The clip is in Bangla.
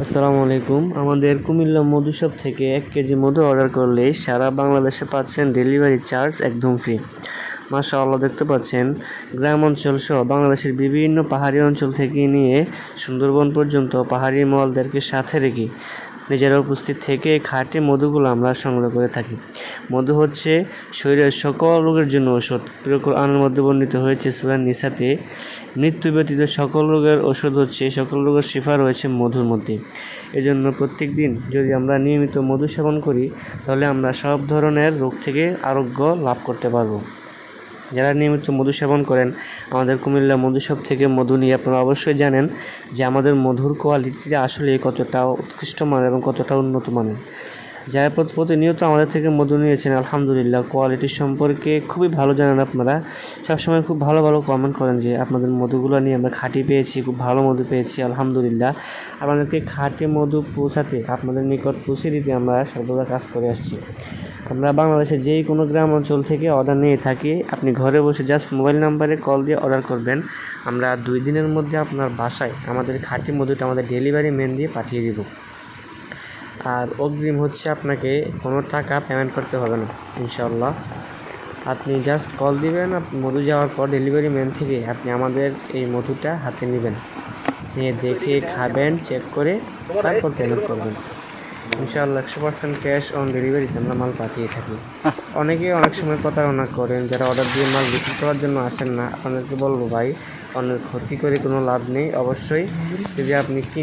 আসসালামু আলাইকুম। আমাদের কুমিল্লা মধু শপ থেকে 1 কেজি মধু অর্ডার করলে সারা বাংলাদেশে পাচ্ছেন ডেলিভারি চার্জ একদম ফ্রি। মাশাআল্লাহ, দেখতে পাচ্ছেন গ্রাম অঞ্চল সহ বাংলাদেশের বিভিন্ন পাহাড়ি অঞ্চল থেকে নিয়ে সুন্দরবন পর্যন্ত পাহাড়ি মলদেরকে সাথে রেখে নিজেরা উপস্থিত থেকে খাঁটি মধুগুলো আমরা সংগ্রহ করে থাকি। মধু হচ্ছে শরীরের সকল রোগের জন্য ঔষধ। কোরআনের মধ্যে বর্ণিত হয়েছে সূরা নিসাতে, মৃত্যু ব্যতীত সকল রোগের ওষুধ হচ্ছে, সকল রোগের শিফা রয়েছে মধুর মধ্যে। এজন্য প্রত্যেক দিন যদি আমরা নিয়মিত মধু সেবন করি তাহলে আমরা সব ধরনের রোগ থেকে আরোগ্য লাভ করতে পারবো। যারা নিয়মিত মধু সেবন করেন আমাদের কুমিল্লা মধু শপ থেকে মধু নিয়ে আপনারা অবশ্যই জানেন যে আমাদের মধুর কোয়ালিটিটা আসলে কতটা উৎকৃষ্ট মানের এবং কতটা উন্নত মানের। যারা প্রতিনিয়ত আমাদের থেকে মধু নিয়েছেন আলহামদুলিল্লাহ কোয়ালিটি সম্পর্কে খুবই ভালো জানেন। আপনারা সবসময় খুব ভালো ভালো কমেন্ট করেন যে আপনাদের মধুগুলো নিয়ে আমরা খাঁটি পেয়েছি, খুব ভালো মধু পেয়েছি আলহামদুলিল্লাহ। আপনাদেরকে খাঁটি মধু পৌঁছাতে, আপনাদের নিকট পৌঁছে দিতে আমরা সর্বদা কাজ করে আসছি। আমরা বাংলাদেশের যেই কোনো গ্রাম অঞ্চল থেকে অর্ডার নিয়ে থাকি। আপনি ঘরে বসে জাস্ট মোবাইল নাম্বারে কল দিয়ে অর্ডার করবেন, আমরা 2 দিনের মধ্যে আপনার বাসায় আমাদের খাঁটি মধুটা আমাদের ডেলিভারি ম্যান দিয়ে পাঠিয়ে দেব। আর অগ্রিম হচ্ছে আপনাকে কোনো টাকা পেমেন্ট করতে হবে না ইনশাআল্লাহ। আপনি জাস্ট কল দিবেন, মধু যাওয়ার পর ডেলিভারি ম্যান থেকে আপনি আমাদের এই মধুটা হাতে নেবেন, নিয়ে দেখে খাবেন, চেক করে তারপর পেমেন্ট করবেন ইনশাআল্লাহ। 100% ক্যাশ অন ডেলিভারিতে আমরা মাল পাঠিয়ে থাকি। অনেকে অনেক সময় প্রতারণা করেন, যারা অর্ডার দিয়ে মাল রিসিভ করার জন্য আসেন না। আপনাদেরকে বলবো ভাই, অনেক ক্ষতি করে কোনো লাভ নেই। অবশ্যই যদি আপনি কিনে